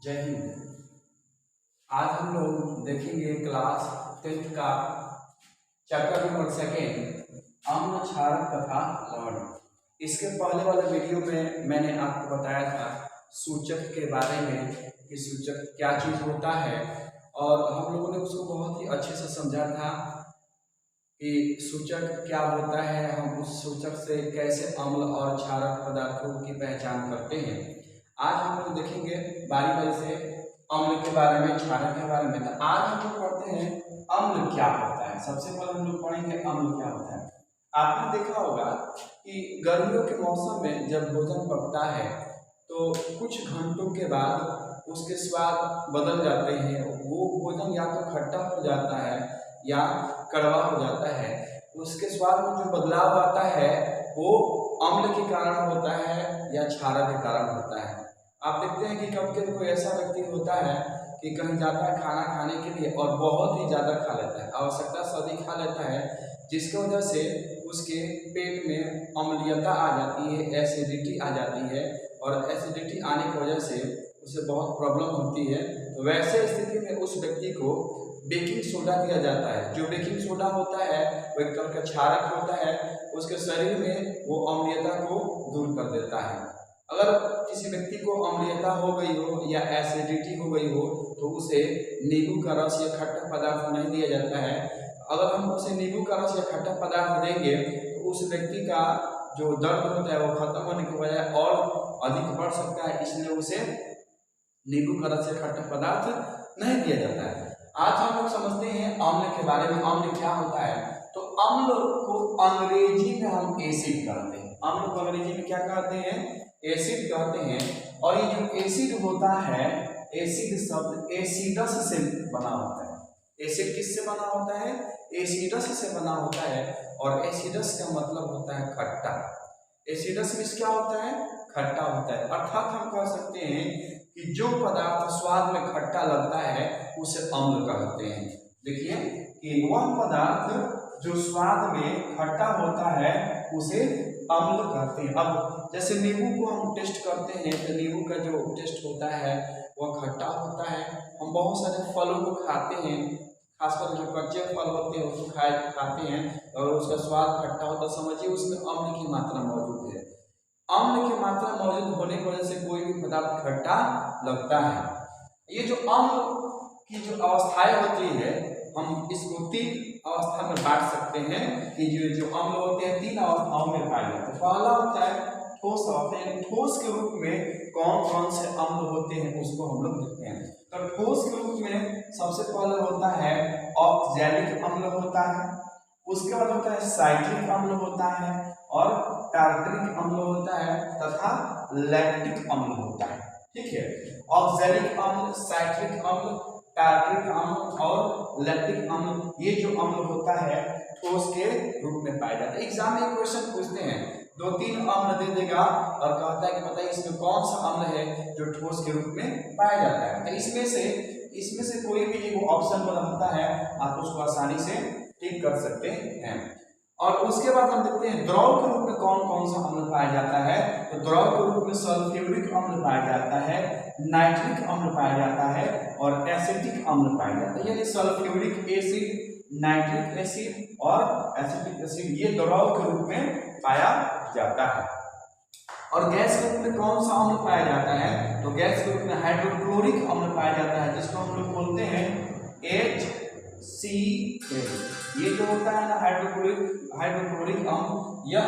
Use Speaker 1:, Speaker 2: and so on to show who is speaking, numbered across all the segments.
Speaker 1: जय हिंद। आज हम लोग देखेंगे क्लास 10th का चैप्टर नंबर 2 अम्ल क्षारक तथा लवण। इसके पहले वाले वीडियो में मैंने आपको बताया था सूचक के बारे में कि सूचक क्या चीज़ होता है, और हम लोगों ने उसको बहुत ही अच्छे से समझा था कि सूचक क्या होता है, हम उस सूचक से कैसे अम्ल और क्षारक पदार्थों की पहचान करते हैं। आज हम लोग देखेंगे बारी बारी से अम्ल के बारे में, क्षारक के बारे में। तो आज हम लोग पढ़ते हैं अम्ल क्या होता है। सबसे पहले हम लोग पढ़ेंगे अम्ल क्या होता है। आपने देखा होगा कि गर्मियों के मौसम में जब भोजन पकता है तो कुछ घंटों के बाद उसके स्वाद बदल जाते हैं। वो भोजन या तो खट्टा हो जाता है या कड़वा हो जाता है। उसके स्वाद में जो बदलाव आता है वो अम्ल के कारण होता है या क्षारक के कारण होता है। आप देखते हैं कि कभी कभी कोई ऐसा व्यक्ति होता है कि कहीं जाता है खाना खाने के लिए और बहुत ही ज़्यादा खा लेता है, आवश्यकता से अधिक खा लेता है, जिसकी वजह से उसके पेट में अम्लीयता आ जाती है, एसिडिटी आ जाती है, और एसिडिटी आने की वजह से उसे बहुत प्रॉब्लम होती है। तो वैसे स्थिति में उस व्यक्ति को बेकिंग सोडा दिया जाता है। जो बेकिंग सोडा होता है वो एक तरह का क्षारक होता है, उसके शरीर में वो अम्लीयता को दूर कर देता है। अगर किसी व्यक्ति को अम्लीयता हो गई हो या एसिडिटी हो गई हो तो उसे नींबू का रस या खट्टा पदार्थ नहीं दिया जाता है। अगर हम उसे नींबू का रस या खट्टा पदार्थ देंगे तो उस व्यक्ति का जो दर्द होता है वो खत्म होने की बजाय और अधिक बढ़ सकता है, इसलिए उसे नींबू का रस या खट्टा पदार्थ नहीं दिया जाता है। आज हम लोग समझते हैं अम्ल के बारे में। अम्ल क्या होता है? तो अम्ल को अंग्रेजी में हम एसिड कहते हैं। अम्ल को अंग्रेजी में क्या कहते हैं? एसिड कहते हैं। और ये जो एसिड होता है, एसिड शब्द एसिडस से बना होता है। एसिड किससे बना होता है? एसिडस से बना होता है, और एसिडस का मतलब होता है खट्टा। एसिडस मीन्स क्या होता है? खट्टा होता है। अर्थात हम कह सकते हैं कि जो पदार्थ स्वाद में खट्टा लगता है उसे अम्ल कहते हैं। देखिए कि वह पदार्थ जो स्वाद में खट्टा होता है उसे अम्ल कहते हैं। अब जैसे नींबू को हम टेस्ट करते हैं तो नींबू का जो टेस्ट होता है वह खट्टा होता है। हम बहुत सारे फलों को खाते हैं, खासकर जो कच्चे फल होते हैं उसको खाते हैं और उसका स्वाद खट्टा होता है, समझिए उसमें अम्ल की मात्रा मौजूद है। अम्ल की मात्रा मौजूद होने की वजह से कोई भी पदार्थ खट्टा लगता है। ये जो अम्ल की जो अवस्थाएं होती है हम इसको 3 अवस्था में बांट सकते हैं कि जो अम्ल होते हैं 3 अवस्थाओं में पाए जाते हैं। पहला होता है ठोस अवस्था, यानी ठोस के रूप में कौन कौन से अम्ल होते हैं उसको हम लोग देखते हैं। तो ठोस के रूप में सबसे पहले होता है ऑक्सैलिक अम्ल होता है, उसके बाद होता है साइट्रिक अम्ल होता है, और टार्टरिक अम्ल होता है, तथा लैक्टिक अम्ल होता है। ठीक है, ऑक्सैलिक अम्ल, साइट्रिक अम्ल, टार्टरिक अम्ल और लैक्टिक अम्ल, ये जो अम्ल होता है ठोस के रूप में पाया जाता है। एग्जाम में क्वेश्चन पूछते हैं, 2-3 अम्ल दे देगा और कहता है कि बताइए इसमें कौन सा अम्ल है जो ठोस के रूप में पाया जाता है। तो इसमें से कोई भी एक ऑप्शन रहता है, आप उसको आसानी से ठीक कर सकते हैं। और उसके बाद हम देखते हैं द्रव के रूप में कौन कौन सा अम्ल पाया जाता है। तो द्रव के रूप में सल्फ्यूरिक अम्ल पाया जाता है, नाइट्रिक अम्ल पाया जाता है, और एसिटिक अम्ल पाया जाता है। यानी सल्फ्यूरिक एसिड, नाइट्रिक एसिड और एसिटिक एसिड ये द्रव के रूप में पाया जाता है। और गैस के रूप में कौन सा अम्ल पाया जाता है? तो गैस के रूप में हाइड्रोक्लोरिक अम्ल पाया जाता है, जिसको हम लोग बोलते हैं HCl। ये जो होता है ना हाइड्रोक्लोरिक अम्ल, यह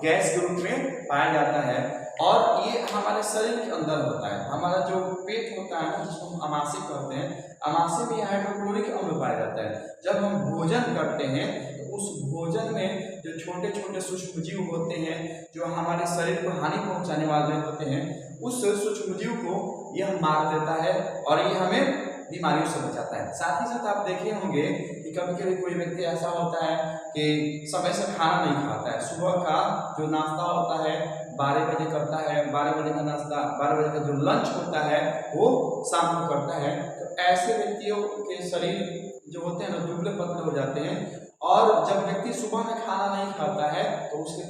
Speaker 1: गैस के रूप में पाया जाता है, और ये हमारे शरीर के अंदर होता है। हमारा जो पेट होता है ना, जिसको हम अमाशय कहते हैं, अमाशय में हाइड्रोक्लोरिक अम्ल पाया जाता है। जब हम भोजन करते हैं तो उस भोजन में जो छोटे छोटे सूक्ष्म जीव होते हैं जो हमारे शरीर को हानि पहुंचाने वाले होते हैं, उस सूक्ष्म जीव को यह मार देता है और ये हमें बीमारियों से बचाता है। साथ ही साथ आप देखे होंगे कि कभी कभी कोई व्यक्ति ऐसा होता है कि समय से खाना नहीं खाता है। सुबह का जो नाश्ता होता है 12 बजे करता है, 12 बजे का नाश्ता, 12 बजे का जो लंच होता है वो शाम को करता है। तो ऐसे व्यक्तियों के शरीर जो होते हैं ना दुबले पतले हो जाते हैं, और जब व्यक्ति सुबह में खाना नहीं खाता है तो उसके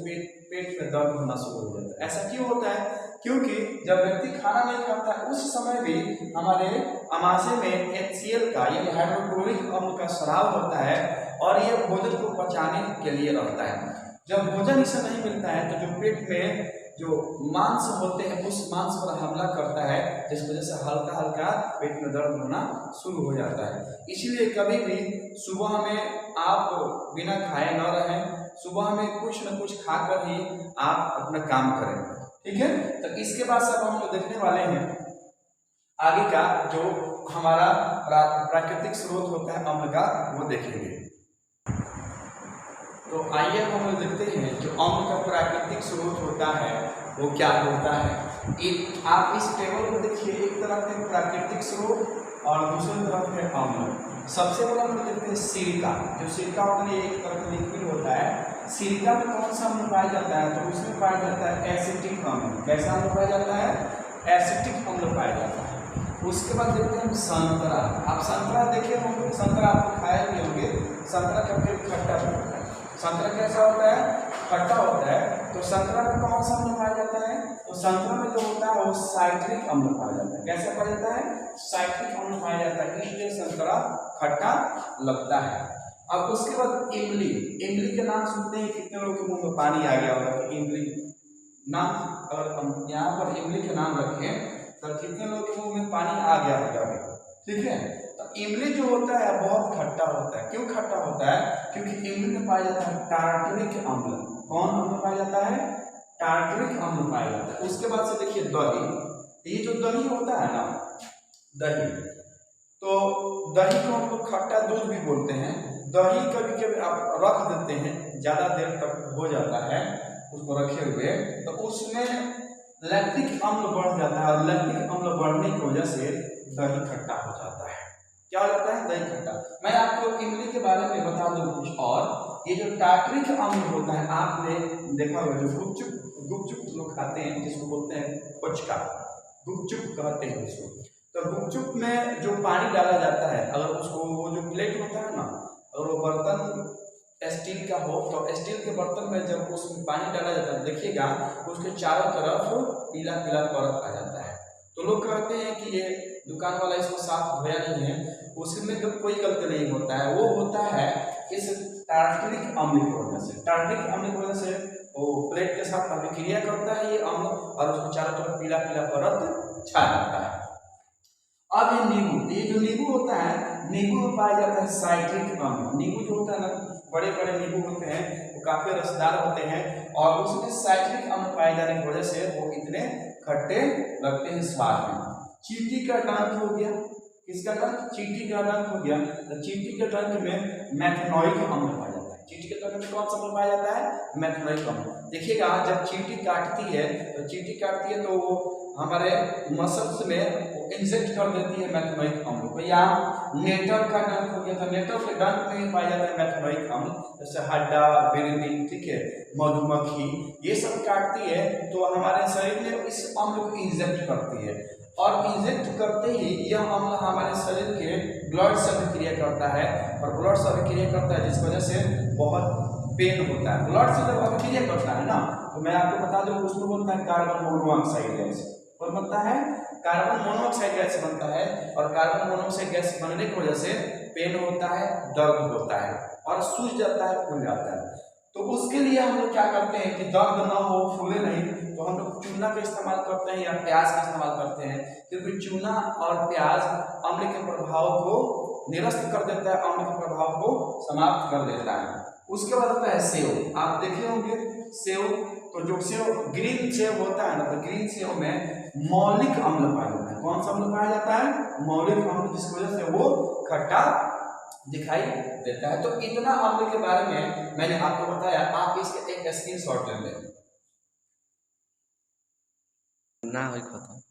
Speaker 1: पेट में दर्द होना शुरू हो जाता है। ऐसा क्यों होता है? क्योंकि जब व्यक्ति खाना नहीं खाता है उस समय भी हमारे आमाशय में HCl का यानी हाइड्रोक्लोरिक अम्ल का स्राव होता है और ये भोजन को पचाने के लिए रहता है। जब भोजन इसे नहीं मिलता है तो जो पेट में जो मांस होते हैं उस मांस पर हमला करता है, जिस वजह से हल्का हल्का पेट में दर्द होना शुरू हो जाता है। इसीलिए कभी भी सुबह में आप बिना खाए न रहें, सुबह में कुछ न कुछ खाकर ही आप अपना काम करें, ठीक है। तो इसके बाद सब हम लोग देखने वाले हैं आगे का जो हमारा प्राकृतिक स्रोत होता है अम्ल का, वो देखेंगे। तो आइए हम लोग देखते हैं जो अम्ल का प्राकृतिक स्रोत होता है वो क्या होता है। आप इस टेबल को देखिए, एक तरफ है प्राकृतिक स्रोत और दूसरी तरफ है अम्ल। सबसे पहले हम लोग देखते हैं सिरका। जो सिरका होता है एक तरह का लिक्विड होता है। सिरका में कौन सा अम्ल पाया जाता है, तो उसमें पाया जाता है एसिटिक अम्ल। कैसा अम्ल पाया जाता है, एसिटिक अम्ल पाया जाता है। उसके बाद देखते हैं संतरा। आप संतरा देखिए होंगे, संतरा आपको खाए भी होंगे। संतरा कभी खट्टा होता है, संतरा कैसा होता है, खट्टा होता है। तो संतरा में कौन सा अम्ल पाया जाता है, तो संतरा में जो होता है वो साइट्रिक अम्ल पाया जाता है। कैसे पाया जाता है, साइट्रिक अम्ल पाया जाता है, इसलिए संतरा खट्टा लगता है। अब उसके बाद इमली। इमली के नाम सुनते हैं, कितने लोगों के मुंह में पानी आ गया होगा कि इमली नाम, अगर हम यहाँ पर इमली के नाम रखें तो कितने लोगों के मुंह में पानी आ गया होगा, ठीक है। तो इमली जो होता है बहुत खट्टा होता है। क्यों खट्टा होता है, क्योंकि इमली में पाया जाता है टार्टरिक अम्ल। कौन अम्ल पाया जाता है, टार्टरिक अम्ल पाया जाता है। उसके बाद से देखिए दही। ये जो दही होता है ना, दही, तो दही को हम लोग खट्टा दूध भी बोलते हैं। दही कभी कभी आप रख देते हैं, ज्यादा देर तक हो जाता है उसको रखे हुए, तो उसमें लैक्टिक अम्ल बढ़ जाता है और लैक्टिक अम्ल बढ़ने की वजह से दही खट्टा हो जाता है। क्या हो जाता है, दही खट्टा। मैं आपको इमली के बारे में बता दूं कुछ और। ये जो टार्टरिक अम्ल होता है, आपने देखा होगा जो गुपचुप लोग खाते हैं, जिसको बोलते हैं पुचका, गुपचुप कहते हैं उसको। तो गुपचुप में जो पानी डाला जाता है, अगर उसको वो जो प्लेट होता है ना, अगर वो बर्तन स्टील का हो तो स्टील के बर्तन में जब उसमें पानी डाला जाता है, देखिएगा उसके चारों तरफ पीला पीला परत आ जाता है। तो लोग कहते हैं कि ये दुकान वाला इसको साफ धोया नहीं है, उसमें तो कोई गलती नहीं होता है, वो होता है इस टार्टरिक अम्ल की वजह से। टार्टरिक अम्ल की वजह से वो प्लेट के साथ अभिक्रिया करता है ये अम्ल, और उसके चारों तरफ पीला पीला परत छा जाता है। अब ये नींबू, ये जो नींबू होता है, नींबू में पाया जाता है साइट्रिक अम्ल। नींबू जो होता है ना, बड़े बड़े नींबू होते हैं, वो काफी रसदार होते हैं और उसमें साइट्रिक अम्ल पाए जाने की वजह से वो इतने खट्टे लगते हैं स्वाद में। चींटी का डंक हो गया, किसका डंक, चींटी का डंक हो गया। तो चींटी के डंक में मैथनोइक अम्ल पाया जाता है। चींटी के डंक में कौन सा अम्ल पाया जाता है, मैथनोइक अम्ल। देखिएगा जब चींटी काटती है तो वो हमारे मसल्स में इंजेक्ट कर देती है मैथनोइक अम्ल को। या नेटल का डंक हो गया, तो नेटल के डंक में पाया जाता है मैथनोइक अम्ल। जैसे हड्डा, बिरनी, ठीक है, मधुमक्खी, ये सब काटती है तो हमारे शरीर में इस अम्ल को इंजेक्ट करती है, और इंजेक्ट करते ही यह अम्ल हमारे शरीर के ब्लड से अभिक्रिया करता है, और ब्लड से अभिक्रिया करता है जिस वजह से बहुत पेन होता है। ब्लड से जब अभिक्रिया करता है ना, तो मैं आपको बता दूं उसको बोलता है कार्बन मोनोऑक्साइड गैस। और बनता है कार्बन मोनोऑक्साइड गैस बनता है, और कार्बन मोनोऑक्साइड गैस बनने की वजह से पेन होता है, दर्द होता है और सूज जाता है, फूल जाता है। तो उसके लिए हम लोग क्या करते हैं कि दर्द ना हो, फूले नहीं, तो हम लोग चूना का इस्तेमाल करते हैं या प्याज का इस्तेमाल करते हैं, क्योंकि चूना और प्याज अम्ल के प्रभाव को निरस्त कर देता है, अम्ल के प्रभाव को समाप्त कर देता है। उसके बाद आता है सेव। आप देखे होंगे सेव, तो जो सेव ग्रीन सेव होता है ना, तो ग्रीन सेव में मौलिक अम्ल पाया जाता है। कौन सा अम्ल पाया जाता है, मौलिक अम्ल, जिसकी वजह से वो खट्टा दिखाई देता है। तो इतना अम्ल के बारे में मैंने आपको बताया, आप इसके एक स्क्रीनशॉट ले लें ना हो खत्म।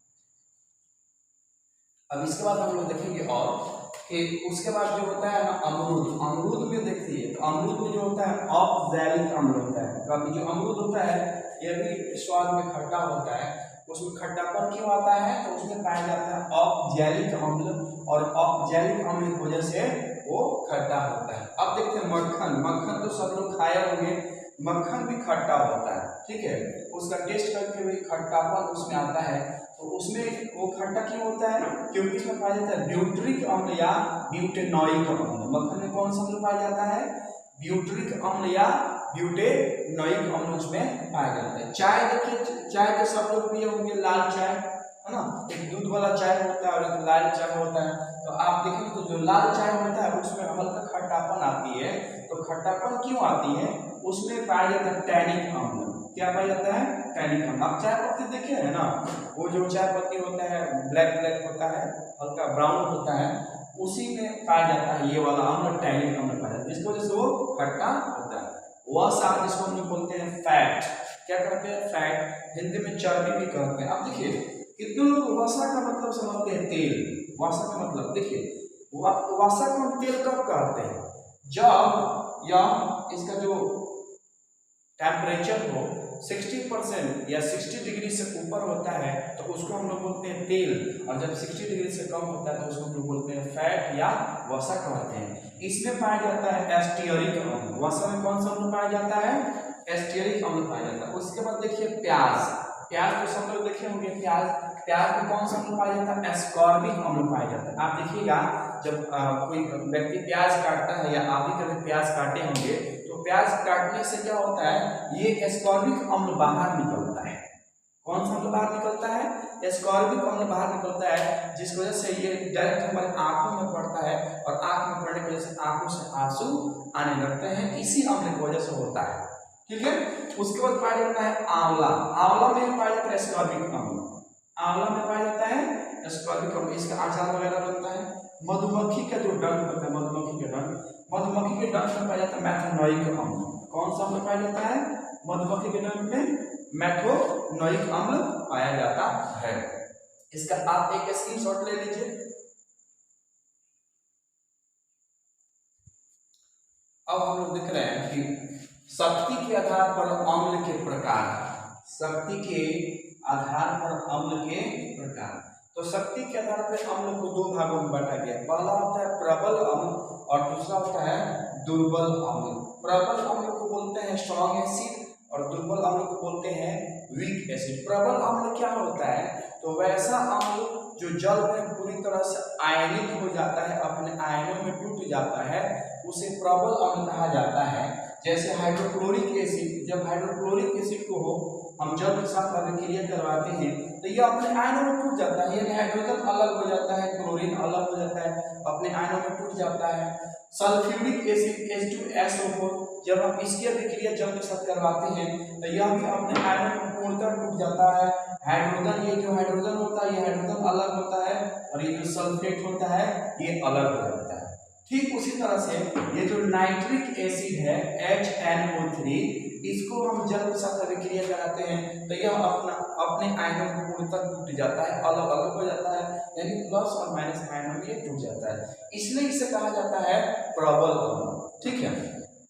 Speaker 1: अब इसके बाद हम लोग देखेंगे और कि उसके बाद जो होता है ना अमरूद। अमरूद में देखिए, तो अमरूद में जो होता है ऑक्सैलिक अम्ल होता है। कभी जो अमरूद होता है ये भी स्वाद में खट्टा होता है, उसमें खट्टापन क्यों आता है, तो उसमें पाया जाता है ऑक्सैलिक अम्ल, और ऑक्सैलिक अम्ल की वजह से वो खट्टा होता है। अब देखते हैं मक्खन। मक्खन तो सब लोग खाए होंगे, मक्खन भी खट्टा होता है। ठीक है, उसका टेस्ट करके वही खट्टापन उसमें आता है। तो उसमें वो खट्टा क्यों होता है? क्योंकि इसमें पाया जाता है ब्यूटरिक अम्ल या ब्यूटेनॉइक अम्ल। मक्खन में कौन सा अम्ल पाया जाता है? ब्यूटरिक अम्ल या ब्यूटेनॉइक अम्ल उसमें पाया जाता है। चाय देखिए, चाय तो सब लोग पिए होंगे, लाल चाय है ना, एक दूध वाला चाय होता है और एक लाल चाय होता है। तो आप देखें तो जो लाल चाय होता है उसमें हल्का खट्टापन आती है। तो खट्टापन क्यों आती है? उसमें पाया जाता है टैनिक अम्ल। क्या पाया जाता है? टैनिक अम्ल। आप चाय पत्ती देखे है ना, वो जो चाय पत्ती होता है ब्लैक ब्लैक होता है, हल्का ब्राउन होता है, उसी में पाया जाता है ये वाला अम्ल, टैनिक अम्ल पाया जाता है, जिसकी वजह से वो खट्टा होता है। वसा जिसको हम लोग बोलते हैं फैट, क्या कहते हैं? फैट, हिंदी में चर्बी भी कहते हैं। अब देखिए कितने लोग वसा का मतलब समझते हैं तेल। वसा का मतलब देखिए, वसा को हम तेल कब कहते हैं? जब या इसका जो टेम्परेचर हो 60% या 60 डिग्री से ऊपर होता है तो उसको हम लोग बोलते हैं तेल, और जब 60 डिग्री से कम होता है तो उसको हम लोग बोलते हैं फैट या वसा कहते हैं। इसमें पाया जाता है एस्टियरिक अम्ल। वसा में कौन सा अम्ल पाया जाता है? एस्टियरिक अम्ल पाया जाता है। उसके बाद देखिए प्याज, प्याज तो सब लोग देखे होंगे, प्याज में कौन सा अम्ल पाया जाता है? एस्कॉर्बिक अम्ल पाया जाता है। आप देखिएगा जब कोई व्यक्ति प्याज काटता है या आप भी कभी प्याज काटे होंगे, तो प्याज काटने से क्या होता है? ये एस्कॉर्बिक अम्ल बाहर निकलता है। कौन सा अम्ल बाहर निकलता है? एस्कॉर्बिक अम्ल बाहर निकलता है, जिसकी वजह से ये डायरेक्ट हमारे आंखों में पड़ता है और आंख में पड़ने की वजह से आंखों से आंसू आने लगते हैं, इसी अम्ल की वजह से होता है। ठीक है, उसके बाद पाया जाता है आंवला। आंवला में पाया जाता है एस्कॉर्बिक अम्ल। आंवला में पाया जाता है एस्कॉर्बिक अम्ल, इसका अचार वगैरह बनता है। मधुमक्खी का जो डंक होता है, मधुमक्खी के डंक में पाया जाता है मैथोनोइक अम्ल। कौन सा अम्ल पाया जाता है? मधुमक्खी के डंक में मैथोनोइक अम्ल पाया जाता है। इसका आप एक स्क्रीनशॉट ले लीजिए। अब हम लोग देख रहे हैं कि शक्ति के आधार पर अम्ल के प्रकार। शक्ति के आधार पर अम्ल के प्रकार। तो शक्ति के आधार पर अम्ल को दो भागों में बांटा गया। पहला होता है प्रबल अम्ल और दूसरा होता है दुर्बल अम्ल। प्रबल अम्ल को बोलते हैं स्ट्रॉन्ग एसिड और दुर्बल अम्ल को बोलते हैं वीक एसिड। प्रबल अम्ल क्या होता है? तो वैसा अम्ल जो जल में पूरी तरह से आयनित हो जाता है, अपने आयनों में टूट जाता है, उसे प्रबल अम्ल कहा जाता है। जैसे हाइड्रोक्लोरिक एसिड, जब हाइड्रोक्लोरिक एसिड को हम जल के साथ अभिक्रिया करवाते हैं तो ये अपने आयनों में टूट जाता है, यानी हाइड्रोजन अलग हो जाता है, क्लोरीन अलग हो जाता है, अपने आयनों में टूट जाता है। सल्फ्यूरिक एसिड H2SO4, जब हम इसकी अभिक्रिया जल के साथ करवाते हैं तो यह भी अपने आयनों में पूर्णतः टूट जाता है। हाइड्रोजन, ये जो हाइड्रोजन होता है ये हाइड्रोजन अलग होता है और ये जो सल्फेट होता है ये अलग हो जाता है। ठीक उसी तरह से ये जो नाइट्रिक एसिड है HNO3, इसको हम जल के साथ अभिक्रिया कराते हैं तो यह अपने आयनों में पूर्णतः टूट जाता है, अलग अलग हो जाता है, यानी प्लस और माइनस आयनों में ये टूट जाता है, इसलिए इसे कहा जाता है प्रबल अम्ल। ठीक है,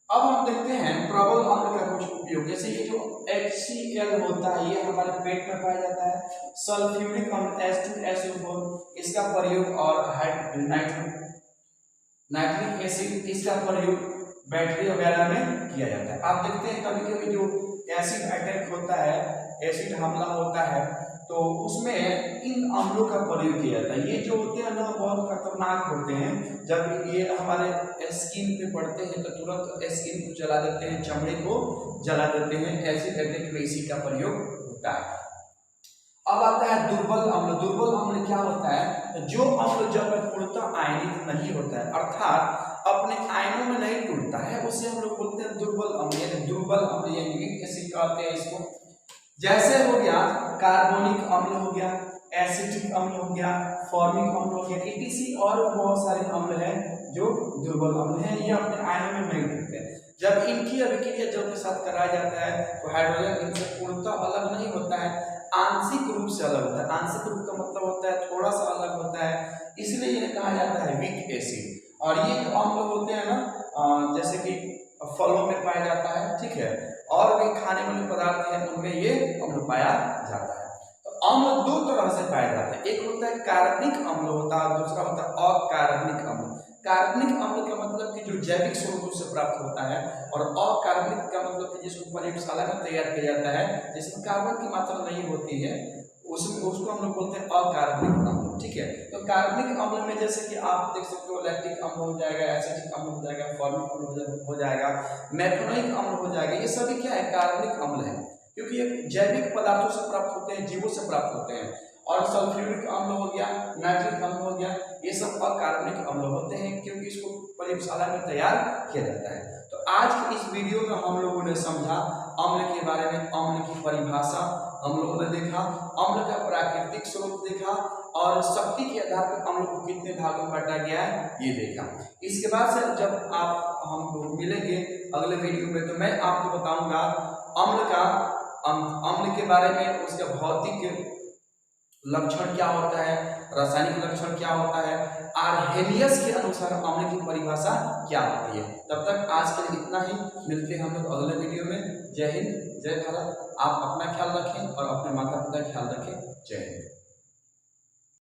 Speaker 1: अब हम देखते हैं प्रबल अम्ल का कुछ उपयोग। जैसे ये जो HCl होता है ये हमारे पेट में पाया जाता है। सल्फ्यूरिक अम्ल H2SO4, इसका प्रयोग और नाइट्रिक एसिड, इसका प्रयोग बैटरी वगैरह में किया जाता है। आप देखते हैं कभी कभी जो एसिड अटैक होता है, एसिड हमला होता है, तो उसमें इन अम्लों का प्रयोग किया जाता है। ये जो होते हैं ना बहुत खतरनाक होते हैं, जब ये हमारे स्किन पे पड़ते हैं तो तुरंत स्किन को जला देते हैं, चमड़े को जला देते हैं। एसिड अटैक में इसी का प्रयोग होता है। अब आता है दुर्बल अम्ल। दुर्बल अम्ल क्या होता है? जो अम्ल जब पूर्णतः आयनित नहीं होता है, अर्थात अपने आयनों में नहीं टूटता है, उसे हम लोग बोलते हैं दुर्बल अम्ल, यानी दुर्बल अम्ल यानी वीक एसिड कहते हैं इसको। जैसे हो गया कार्बोनिक अम्ल हो गया, एसिटिक अम्ल हो गया, फॉर्मिक अम्ल हो गया, etc। और बहुत सारे अम्ल हैं जो दुर्बल अम्ल हैं, ये अपने आयनों में नहीं टूटते हैं। जब इनकी अभिक्रिया जल के साथ कराया जाता है तो हाइड्रोजन इनसे पूर्णतः अलग नहीं होता है, आंशिक रूप से अलग होता है। आंशिक रूप का मतलब होता है थोड़ा सा अलग होता है, इसलिए यह कहा जाता है वीक एसिड। और ये जो अम्ल होते हैं ना, जैसे कि फलों में पाया जाता है, ठीक है, और भी खाने वाले पदार्थ हैं उनमें ये अम्ल पाया जाता है। तो अम्ल दो तरह से पाया जाता है, एक होता है कार्बनिक अम्ल होता है, दूसरा होता है अकार्बनिक अम्ल। कार्बनिक अम्ल का मतलब कि जो जैविक स्रोतों से प्राप्त होता है, और अकार्बनिक का मतलब कि जिसको प्रयोगशाला में तैयार किया जाता है, जिसमें कार्बन की मात्रा नहीं होती है, उसमें उसको हम लोग बोलते हैं अकार्बनिक अम्ल। ठीक है, तो कार्बनिक अम्ल में जैसे कि आप देख सकते हो लैक्टिक अम्ल हो जाएगा, एसिटिक अम्ल हो जाएगा, फॉर्मिक अम्ल हो जाएगा, मेथनोइक अम्ल हो जाएगा। ये सभी क्या है, कार्बनिक अम्ल है, क्योंकि ये जैविक पदार्थों से प्राप्त होते हैं, जीवों से प्राप्त होते हैं। और सल्फ्यूरिक अम्ल हो गया, नाइट्रिक अम्ल हो गया, ये सब अकार्बनिक अम्ल होते हैं, क्योंकि इसको प्रयोगशाला में तैयार किया जाता है। तो आज की इस वीडियो में हम लोगों ने समझा अम्ल के बारे में, अम्ल की परिभाषा हम लोगों ने देखा, अम्ल का प्राकृतिक स्रोत देखा, और शक्ति के आधार पर अम्ल को कितने भागों में बांटा गया है ये देखा। इसके बाद से जब आप हम लोग मिलेंगे अगले वीडियो में, तो मैं आपको बताऊंगा अम्ल के बारे में, उसका भौतिक लक्षण क्या होता है, रासायनिक लक्षण क्या होता है, आर्हेनियस के अनुसार अम्ल की परिभाषा क्या होती है। तब तक आज के लिए इतना ही, मिलते हैं हम लोग अगले वीडियो में। जय हिंद, जय भारत। आप अपना ख्याल रखें और अपने माता पिता का ख्याल रखें। जय हिंद।